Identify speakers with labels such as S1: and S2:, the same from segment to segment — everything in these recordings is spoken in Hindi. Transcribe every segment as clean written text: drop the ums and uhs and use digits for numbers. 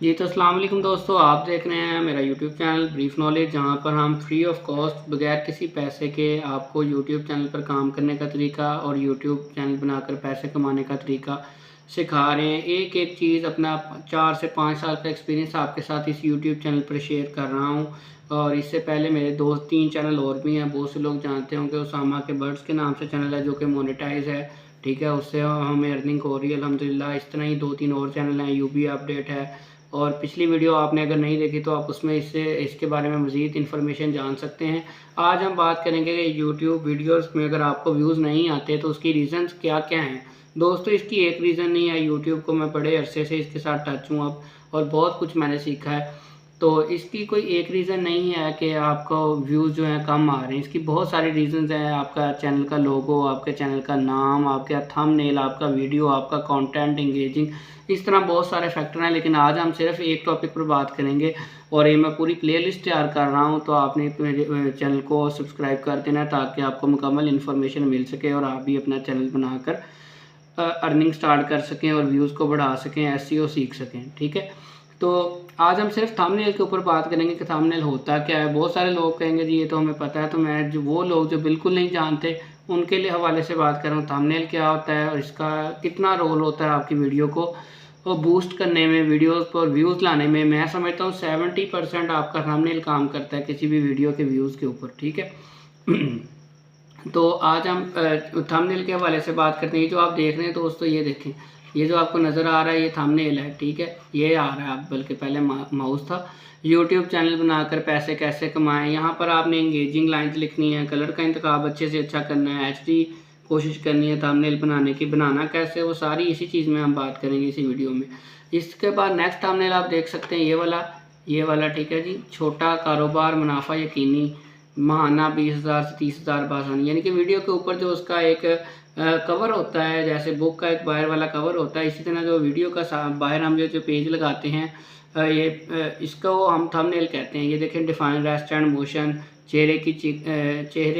S1: जी तो अस्सलाम वालेकुम दोस्तों, आप देख रहे हैं मेरा यूट्यूब चैनल ब्रीफ नॉलेज, जहां पर हम फ्री ऑफ कॉस्ट बगैर किसी पैसे के आपको यूट्यूब चैनल पर काम करने का तरीका और यूट्यूब चैनल बनाकर पैसे कमाने का तरीका सिखा रहे हैं। एक एक चीज़ अपना 4 से 5 साल का एक्सपीरियंस आपके साथ इस यूट्यूब चैनल पर शेयर कर रहा हूँ। और इससे पहले मेरे 2-3 चैनल और भी हैं, बहुत से लोग जानते होंगे। उसामा के बर्ड्स के नाम से चैनल है जो कि मोनेटाइज है, ठीक है, उससे हमें अर्निंग हो रही है अल्हम्दुलिल्लाह। इस तरह ही 2-3 और चैनल हैं, यूबी अपडेट है। और पिछली वीडियो आपने अगर नहीं देखी तो आप उसमें इसके बारे में मज़ीद इन्फॉर्मेशन जान सकते हैं। आज हम बात करेंगे कि यूट्यूब वीडियोस में अगर आपको व्यूज़ नहीं आते तो उसकी रीज़न्स क्या क्या हैं। दोस्तों, इसकी एक रीज़न नहीं है, यूट्यूब को मैं बड़े अरसे से इसके साथ टच हूँ अब, और बहुत कुछ मैंने सीखा है। तो इसकी कोई एक रीज़न नहीं है कि आपको व्यूज़ जो हैं कम आ रहे हैं। इसकी बहुत सारे रीज़न्स हैं। आपका चैनल का लोगो, आपके चैनल का नाम, आपका थंबनेल, आपका वीडियो, आपका कंटेंट एंगेजिंग, इस तरह बहुत सारे फैक्टर हैं। लेकिन आज हम सिर्फ एक टॉपिक पर बात करेंगे और ये मैं पूरी प्लेलिस्ट तैयार कर रहा हूँ, तो आपने मेरे चैनल को सब्सक्राइब कर देना है ताकि आपको मुकम्मल इन्फॉर्मेशन मिल सके और आप भी अपना चैनल बनाकर अर्निंग स्टार्ट कर सकें और व्यूज़ को बढ़ा सकें, एसईओ सीख सकें, ठीक है। तो आज हम सिर्फ थंबनेल के ऊपर बात करेंगे कि थंबनेल होता क्या है। बहुत सारे लोग कहेंगे जी ये तो हमें पता है, तो मैं जो वो लोग जो बिल्कुल नहीं जानते उनके लिए हवाले से बात कर रहा हूँ। थंबनेल क्या होता है और इसका कितना रोल होता है आपकी वीडियो को और बूस्ट करने में, वीडियोस पर व्यूज़ लाने में। मैं समझता हूँ 70% आपका थंबनेल काम करता है किसी भी वीडियो के व्यूज़ के ऊपर, ठीक है। तो आज हम थंबनेल के हवाले से बात करते हैं। जो आप देख रहे हैं दोस्तों, ये देखें, ये जो आपको नज़र आ रहा है ये थंबनेल है, ठीक है। ये आ रहा है, आप बल्कि पहले माउस था। यूट्यूब चैनल बनाकर पैसे कैसे कमाएं। यहाँ पर आपने एंगेजिंग लाइन्स लिखनी है, कलर का इंतखाब अच्छे से अच्छा करना है, एचडी कोशिश करनी है थंबनेल बनाने की। बनाना कैसे, वो सारी इसी चीज़ में हम बात करेंगे इसी वीडियो में। इसके बाद नेक्स्ट थंबनेल आप देख सकते हैं, ये वाला, ठीक है जी। छोटा कारोबार, मुनाफा यकीनी, महाना 20,000 से 30,000 बासानी। यानी कि वीडियो के ऊपर जो उसका एक कवर होता है, जैसे बुक का एक बाहर वाला कवर होता है, इसी तरह जो वीडियो का बाहर हम जो पेज लगाते हैं, इसको हम थंबनेल कहते हैं। ये देखें, डिफाइन रेस्टोरेंट मोशन, चेहरे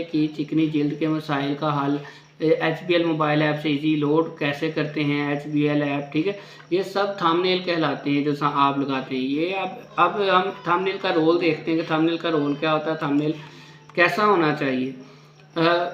S1: की चिकनी जिल्द के मसाइल का हल, HBL मोबाइल ऐप से इजी लोड कैसे करते हैं, HBL ऐप, ठीक है। ये सब थंबनेल कहलाते हैं जो आप लगाते हैं। ये अब हम थंबनेल का रोल देखते हैं कि थंबनेल का रोल क्या होता है, थंबनेल कैसा होना चाहिए।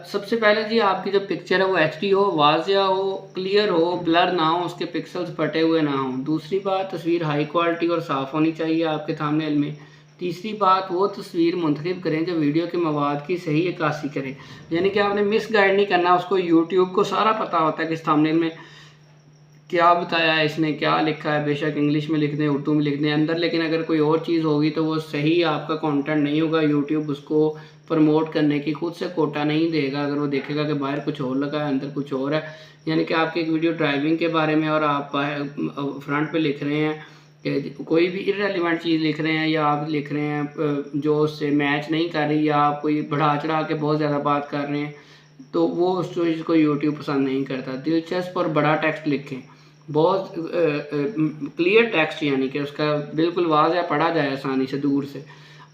S1: सबसे पहले जी, आपकी जो पिक्चर है वो HD हो, वाज़िया हो, क्लियर हो, ब्लर ना हो, उसके पिक्सल्स फटे हुए ना हो। दूसरी बात, तस्वीर हाई क्वालिटी और साफ़ होनी चाहिए आपके थंबनेल में। तीसरी बात, वो तस्वीर मुंतखब करें जो वीडियो के मवाद की सही अक्कासी करे। यानी कि आपने मिस गाइड नहीं करना, उसको यूट्यूब को सारा पता होता है कि इस थंबनेल में क्या बताया है, इसने क्या लिखा है। बेशक इंग्लिश में लिख दें, उर्दू में लिख दें अंदर, लेकिन अगर कोई और चीज़ होगी तो वो सही आपका कंटेंट नहीं होगा। यूट्यूब उसको प्रमोट करने की खुद से कोटा नहीं देगा अगर वो देखेगा कि बाहर कुछ और लगा है, अंदर कुछ और है। यानी कि आपकी एक वीडियो ड्राइविंग के बारे में और आप फ्रंट पे लिख रहे हैं कि कोई भी इररेलेवेंट चीज़ लिख रहे हैं, या आप लिख रहे हैं जो उससे मैच नहीं कर रही, या आप कोई बढ़ा चढ़ा के बहुत ज़्यादा बात कर रहे हैं, तो वो उस चीज़ को यूट्यूब पसंद नहीं करता। दिलचस्प और बड़ा टेक्स्ट लिखें, बहुत क्लियर टेक्स्ट, यानी कि उसका बिल्कुल वाज़ह पढ़ा जाए आसानी से, दूर से।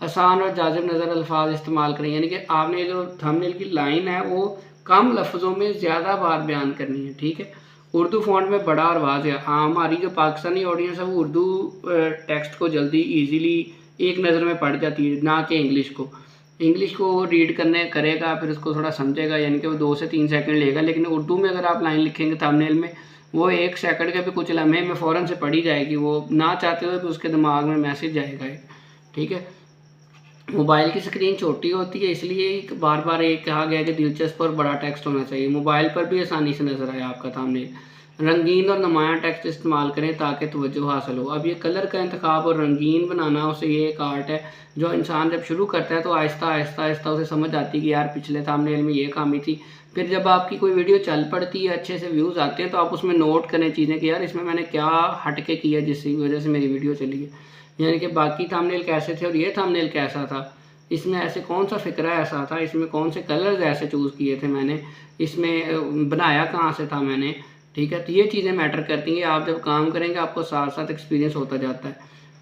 S1: आसान और जाज़िब नज़र अल्फाज इस्तेमाल करें, यानी कि आपने जो थंबनेल की लाइन है वो कम लफ्ज़ों में ज़्यादा बार बयान करनी है, ठीक है। उर्दू फ़ॉन्ट में बड़ा और वाज़ह। हमारी जो पाकिस्तानी ऑडियंस है वो उर्दू टेक्स्ट को जल्दी ईज़िली एक नज़र में पढ़ जाती है, ना कि इंग्लिश को वो रीड करने करेगा, फिर उसको थोड़ा समझेगा, यानी कि वो 2 से 3 सेकंड लेगा। लेकिन उर्दू में अगर आप लाइन लिखेंगे थंबनेल में, वो 1 सेकंड के भी कुछ लम्हे में फ़ौरन से पढ़ी जाएगी, वो ना चाहते हुए भी उसके दिमाग में मैसेज जाएगा एक, ठीक है। मोबाइल की स्क्रीन छोटी होती है, इसलिए बार बार ये कहा गया कि दिलचस्प और बड़ा टेक्स्ट होना चाहिए। मोबाइल पर भी आसानी से नज़र आए आपका थंबनेल। रंगीन और नुमायाँ टेक्स्ट इस्तेमाल करें ताकि तवज्जो हासिल हो। अब ये कलर का इंतखाब और रंगीन बनाना, उसे ये एक आर्ट है जो इंसान जब शुरू करता है तो आहिस्ता आहिस्ता आहिस्ता उसे समझ आती है कि यार पिछले थंबनेल में ये खामी थी। फिर जब आपकी कोई वीडियो चल पड़ती है, अच्छे से व्यूज़ आते हैं, तो आप उसमें नोट करें चीज़ें कि यार इसमें मैंने क्या हट के किया जिसकी वजह से मेरी वीडियो चली है। यानी कि बाकी थंबनेल कैसे थे और ये थंबनेल कैसा था, इसमें ऐसे कौन सा फ़िक्रा ऐसा था, इसमें कौन से कलर्स ऐसे चूज़ किए थे मैंने, इसमें बनाया कहाँ से था मैंने, ठीक है। तो ये चीज़ें मैटर करती हैं। आप जब काम करेंगे आपको साथ साथ एक्सपीरियंस होता जाता है,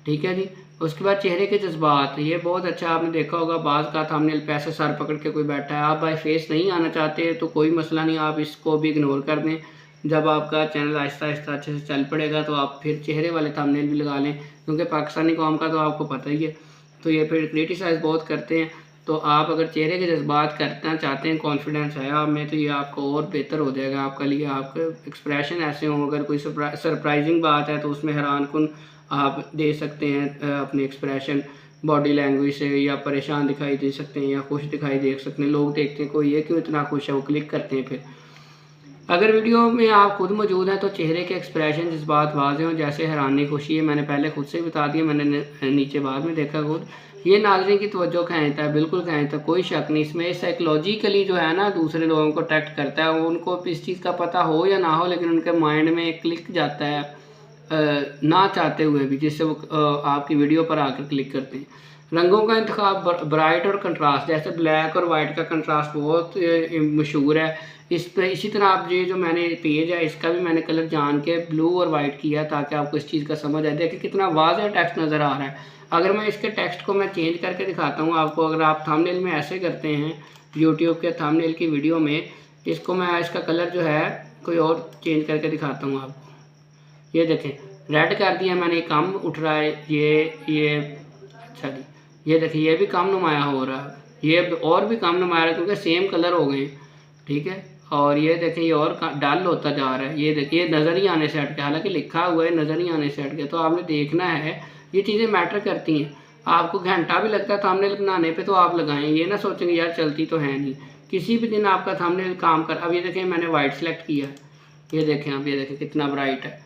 S1: ठीक है जी। उसके बाद चेहरे के जज्बात, ये बहुत अच्छा आपने देखा होगा। बाज़ का थंबनेल पे ऐसे सर पकड़ के कोई बैठा है, आप बाय फेस नहीं आना चाहते तो कोई मसला नहीं, आप इसको भी इग्नोर कर दें। जब आपका चैनल आहिस्ता आहिस्ता अच्छे से चल पड़ेगा तो आप फिर चेहरे वाले थंबनेल भी लगा लें, क्योंकि पाकिस्तानी कौम का तो आपको पता ही है, तो ये फिर क्रिटिसाइज़ बहुत करते हैं। तो आप अगर चेहरे के जज्बात करना चाहते हैं, कॉन्फिडेंस है आप में, तो ये आपको और बेहतर हो जाएगा आपके लिए। आपके एक्सप्रेशन ऐसे हों, अगर कोई सरप्राइजिंग बात है तो उसमें हैरानकुन आप दे सकते हैं अपने एक्सप्रेशन बॉडी लैंग्वेज से, या परेशान दिखाई दे सकते हैं या खुश दिखाई दे सकते हैं। लोग देखते हैं कोई ये क्यों इतना खुश है, वो क्लिक करते हैं। फिर अगर वीडियो में आप खुद मौजूद हैं तो चेहरे के एक्सप्रेशन जज्बात वाज़ेह हों, जैसे हैरानी, खुशी है, मैंने पहले खुद से ही बता दिया, मैंने नीचे बाद में देखा खुद। ये नाज़रीन की तवज्जो खींचता है, बिल्कुल खींचता है, कोई शक नहीं इसमें। साइकोलॉजिकली जो है ना दूसरे लोगों को अट्रैक्ट करता है, उनको इस चीज़ का पता हो या ना हो, लेकिन उनके माइंड में क्लिक जाता है ना चाहते हुए भी, जिससे वो आपकी वीडियो पर आकर क्लिक करते हैं। रंगों का इंतखाब ब्राइट और कंट्रास्ट, जैसे ब्लैक और वाइट का कंट्रास्ट बहुत मशहूर है। इस पे इसी तरह आप ये जो मैंने पेज है इसका भी मैंने कलर जान के ब्लू और वाइट किया ताकि आपको इस चीज़ का समझ आए। देखिए कितना वाज़ेह टेक्स्ट नज़र आ रहा है। अगर मैं इसके टेक्स्ट को मैं चेंज करके दिखाता हूँ आपको, अगर आप थंबनेल में ऐसे करते हैं यूट्यूब के थंबनेल की वीडियो में, इसको मैं इसका कलर जो है कोई और चेंज करके दिखाता हूँ आपको। ये देखें रेड कर दिया मैंने, कम उठ रहा है ये अच्छा जी, ये देखिए ये भी कम नुमाया हो रहा है, ये और भी कम नुमाया है क्योंकि सेम कलर हो गए, ठीक है। और ये देखें ये और डल होता जा रहा है, ये देखिए नज़र ही आने से हट के, हालांकि लिखा हुआ है नज़र ही आने से हट के। तो आपने देखना है, ये चीज़ें मैटर करती हैं। आपको घंटा भी लगता है थंबनेल बनाने पे तो आप लगाएं, ये ना सोचेंगे यार चलती तो है नहीं। किसी भी दिन आपका थंबनेल काम कर, अब ये देखें मैंने वाइट सेलेक्ट किया, ये देखें आप, ये देखें कितना ब्राइट है।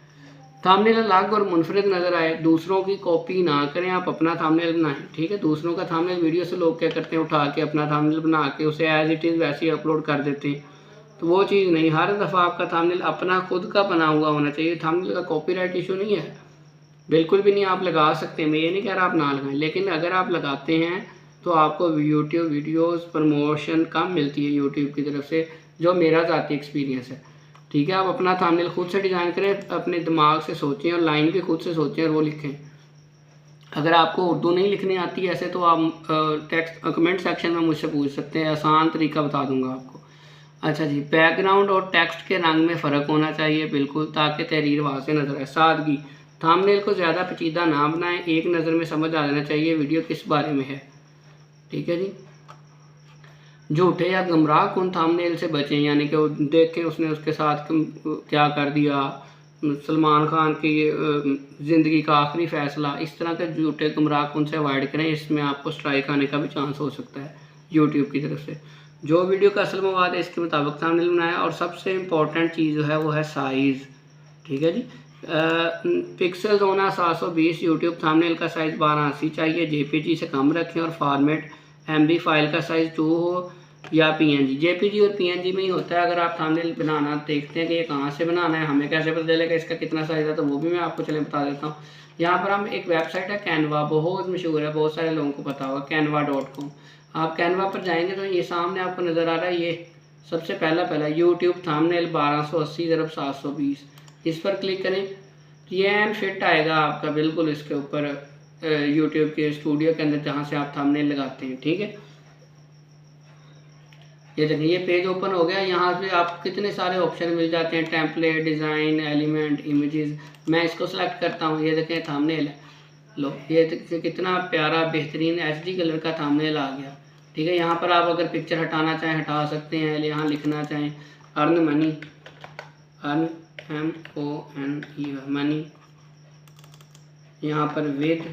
S1: थंबनेल अलग और मुनफरिद नज़र आए, दूसरों की कॉपी ना करें, आप अपना थंबनेल बनाएं, ठीक है। दूसरों का थंबनेल वीडियो से लोग क्या करते हैं, उठा के अपना थंबनेल बना के उसे एज इट इज़ वैसे ही अपलोड कर देते हैं, तो वो चीज़ नहीं। हर दफ़ा आपका थंबनेल अपना खुद का बना हुआ होना चाहिए। थंबनेल का कॉपीराइट इशू नहीं है, बिल्कुल भी नहीं, आप लगा सकते हैं, मैं ये नहीं कह रहा आप ना लगाएं, लेकिन अगर आप लगाते हैं तो आपको यूट्यूब वीडियोज़ प्रमोशन कम मिलती है यूट्यूब की तरफ से, जो मेरा ज़ाती एक्सपीरियंस है, ठीक है। आप अपना थंबनेल खुद से डिज़ाइन करें, अपने दिमाग से सोचें और लाइन भी खुद से सोचें और वो लिखें। अगर आपको उर्दू नहीं लिखनी आती ऐसे तो आप टेक्स्ट कमेंट सेक्शन में मुझसे पूछ सकते हैं, आसान तरीका बता दूंगा आपको। अच्छा जी, बैकग्राउंड और टेक्स्ट के रंग में फ़र्क होना चाहिए बिल्कुल, ताकि तहरीर वाज़ेह नज़र आए। सादगी, थंबनेल को ज़्यादा पेचीदा ना बनाएं, एक नज़र में समझ आ जाना चाहिए वीडियो किस बारे में है, ठीक है जी। झूठे या गुमराह कुन थंबनेल से बचें, यानी कि वो देखें उसने उसके साथ क्या कर दिया, सलमान खान की ज़िंदगी का आखिरी फ़ैसला, इस तरह के झूठे गुमराह कुन से अवॉइड करें, इसमें आपको स्ट्राइक आने का भी चांस हो सकता है यूट्यूब की तरफ से। जो वीडियो का असल मवाद है इसके मुताबिक थंबनेल बनाएं, और सबसे इम्पॉर्टेंट चीज़ जो है वो है साइज़, ठीक है जी। पिक्सल्स होना 720, यूट्यूब थंबनेल का साइज़ 1280 चाहिए, जेपीजी से कम रखें, और फॉर्मेट MB फाइल का साइज़ 2 हो या PNG। जेपीजी और PNG में ही होता है। अगर आप थंबनेल बनाना देखते हैं कि ये कहाँ से बनाना है, हमें कैसे पता चलेगा इसका कितना साइज़ है, तो वो भी मैं आपको चले बता देता हूँ। यहाँ पर हम एक वेबसाइट है कैनवा, बहुत मशहूर है, बहुत सारे लोगों को पता होगा, canva.com। आप कैनवा पर जाएंगे तो ये सामने आपको नज़र आ रहा है, ये सबसे पहला यूट्यूब थंबनेल 1280x720, इस पर क्लिक करें तो ये एंड फिट आएगा आपका बिल्कुल इसके ऊपर यूट्यूब के स्टूडियो के अंदर जहाँ से आप थंबनेल लगाते हैं, ठीक है। ये देखिए ये पेज ओपन हो गया। यहाँ पे आप कितने सारे ऑप्शन मिल जाते हैं, टेम्पलेट, डिज़ाइन, एलिमेंट, इमेजेस। मैं इसको सेलेक्ट करता हूँ, ये देखें थंबनेल है, लो ये देखिए कितना प्यारा बेहतरीन HD कलर का थंबनेल आ गया, ठीक है। यहाँ पर आप अगर पिक्चर हटाना चाहें हटा सकते हैं, यहाँ लिखना चाहें earn money, earn MONE money, यहाँ पर विद,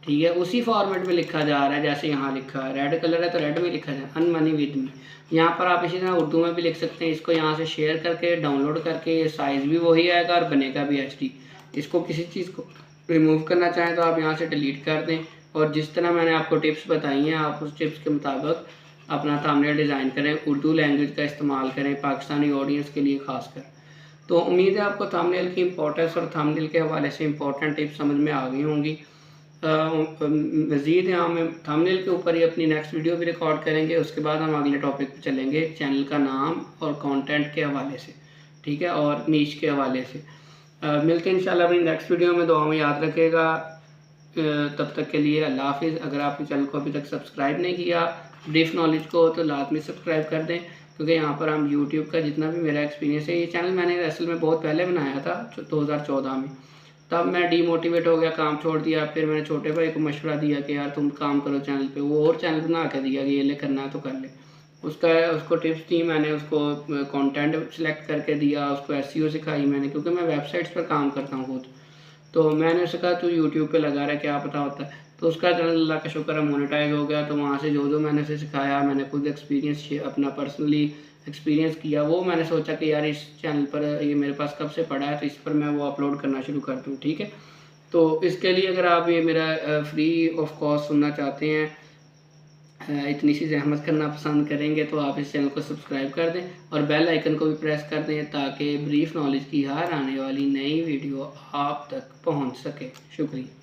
S1: ठीक है, उसी फॉर्मेट में लिखा जा रहा है जैसे यहाँ लिखा है, रेड कलर है तो रेड में लिखा जाए अर्न मनी विद मी। यहाँ पर आप इसी तरह उर्दू में भी लिख सकते हैं। इसको यहाँ से शेयर करके डाउनलोड करके साइज़ भी वही आएगा और बनेगा भी HD। इसको किसी चीज़ को रिमूव करना चाहें तो आप यहाँ से डिलीट कर दें, और जिस तरह मैंने आपको टिप्स बताई हैं आप उस टिप्स के मुताबिक अपना थंबनेल डिज़ाइन करें, उर्दू लैंग्वेज का इस्तेमाल करें पाकिस्तानी ऑडियंस के लिए खासकर। तो उम्मीद है आपको थंबनेल की इम्पोर्टेंस और थंबनेल के हवाले से इम्पोर्टेंट टिप्स समझ में आ गई होंगी। मज़ीद हम थंबनेल के ऊपर ही अपनी नेक्स्ट वीडियो भी रिकॉर्ड करेंगे, उसके बाद हम अगले टॉपिक पे चलेंगे चैनल का नाम और कंटेंट के हवाले से, ठीक है, और नीच के हवाले से। मिलते हैं इंशाल्लाह अपनी नेक्स्ट वीडियो में, दुआ में याद रखिएगा। तब तक के लिए अल्लाह हाफिज़। अगर आपने चैनल को अभी तक सब्सक्राइब नहीं किया ब्रीफ नॉलेज को तो लाजमी सब्सक्राइब कर दें। क्योंकि यहाँ पर हम यूट्यूब का जितना भी मेरा एक्सपीरियंस है, ये चैनल मैंने असल में बहुत पहले बनाया था 2014 में। तब मैं डीमोटिवेट हो गया, काम छोड़ दिया। फिर मैंने छोटे भाई को मशवरा दिया कि यार तुम काम करो चैनल पे, वो और चैनल बना के दिया कि ये ले करना है तो कर ले। उसको टिप्स दी मैंने, उसको कंटेंट सेलेक्ट करके दिया, उसको एसईओ सिखाई मैंने, क्योंकि मैं वेबसाइट्स पर काम करता हूँ खुद। तो मैंने उससे कहा तू यूट्यूब पे लगा रहा है, क्या पता होता है। तो उसका चैनल अल्लाह का शुक्र है मोनेटाइज हो गया। तो वहाँ से जो मैंने उसे सिखाया, मैंने खुद एक्सपीरियंस अपना पर्सनली एक्सपीरियंस किया, वो मैंने सोचा कि यार इस चैनल पर ये मेरे पास कब से पड़ा है, तो इस पर मैं वो अपलोड करना शुरू कर दूँ, ठीक है। तो इसके लिए अगर आप ये मेरा फ्री ऑफ कॉस्ट सुनना चाहते हैं, इतनी सी ज़हमत करना पसंद करेंगे, तो आप इस चैनल को सब्सक्राइब कर दें और बेल आइकन को भी प्रेस कर दें, ताकि ब्रीफ नॉलेज की हर आने वाली नई वीडियो आप तक पहुंच सके। शुक्रिया।